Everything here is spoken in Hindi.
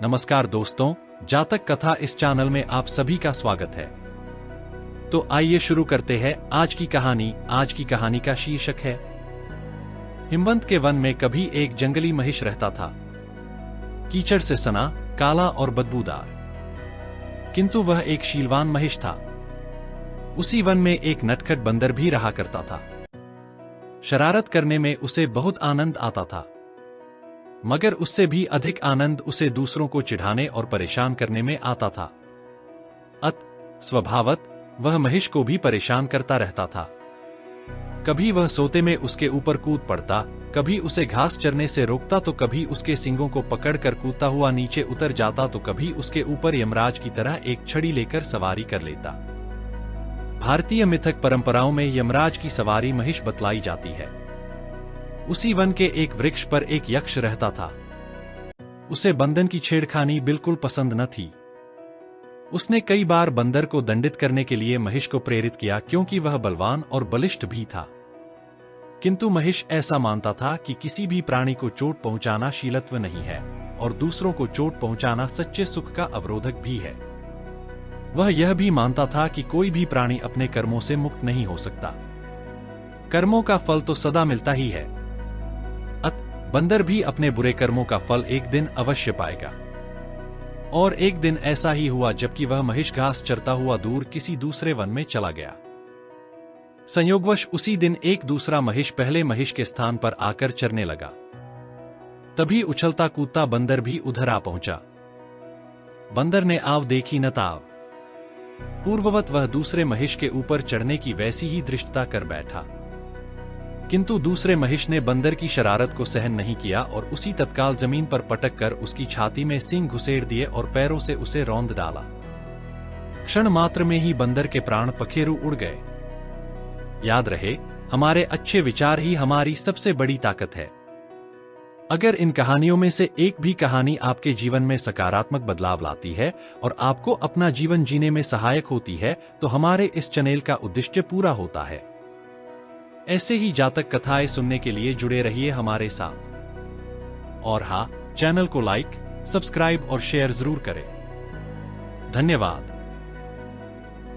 नमस्कार दोस्तों, जातक कथा इस चैनल में आप सभी का स्वागत है। तो आइए शुरू करते हैं आज की कहानी। आज की कहानी का शीर्षक है हिमवंत के वन में कभी एक जंगली महिष रहता था, कीचड़ से सना, काला और बदबूदार। किंतु वह एक शीलवान महिष था। उसी वन में एक नटखट बंदर भी रहा करता था। शरारत करने में उसे बहुत आनंद आता था, मगर उससे भी अधिक आनंद उसे दूसरों को चिढ़ाने और परेशान करने में आता था। स्वभावत वह महिष को भी परेशान करता रहता था। कभी वह सोते में उसके ऊपर कूद पड़ता, कभी उसे घास चरने से रोकता, तो कभी उसके सींगों को पकड़कर कूदता हुआ नीचे उतर जाता, तो कभी उसके ऊपर यमराज की तरह एक छड़ी लेकर सवारी कर लेता। भारतीय मिथक परंपराओं में यमराज की सवारी महिष बतलाई जाती है। उसी वन के एक वृक्ष पर एक यक्ष रहता था। उसे बंदर की छेड़खानी बिल्कुल पसंद न थी। उसने कई बार बंदर को दंडित करने के लिए महिष को प्रेरित किया, क्योंकि वह बलवान और बलिष्ठ भी था। किंतु महिष ऐसा मानता था कि किसी भी प्राणी को चोट पहुंचाना शीलत्व नहीं है और दूसरों को चोट पहुंचाना सच्चे सुख का अवरोधक भी है। वह यह भी मानता था कि कोई भी प्राणी अपने कर्मों से मुक्त नहीं हो सकता। कर्मों का फल तो सदा मिलता ही है। बंदर भी अपने बुरे कर्मों का फल एक दिन अवश्य पाएगा। और एक दिन ऐसा ही हुआ, जबकि वह महिष घास चरता हुआ दूर किसी दूसरे वन में चला गया। संयोगवश उसी दिन एक दूसरा महिष पहले महिष के स्थान पर आकर चरने लगा। तभी उछलता कूदता बंदर भी उधर आ पहुंचा। बंदर ने आव देखी न ताव। पूर्ववत वह दूसरे महिष के ऊपर चढ़ने की वैसी ही धृष्टता कर बैठा। किंतु दूसरे महिष ने बंदर की शरारत को सहन नहीं किया और उसी तत्काल जमीन पर पटक कर उसकी छाती में सींग घुसेड़ दिए और पैरों से उसे रौंद डाला। क्षण मात्र में ही बंदर के प्राण पखेरु उड़ गए। याद रहे, हमारे अच्छे विचार ही हमारी सबसे बड़ी ताकत है। अगर इन कहानियों में से एक भी कहानी आपके जीवन में सकारात्मक बदलाव लाती है और आपको अपना जीवन जीने में सहायक होती है, तो हमारे इस चैनल का उद्देश्य पूरा होता है। ऐसे ही जातक कथाएं सुनने के लिए जुड़े रहिए हमारे साथ। और हाँ, चैनल को लाइक, सब्सक्राइब और शेयर जरूर करें। धन्यवाद।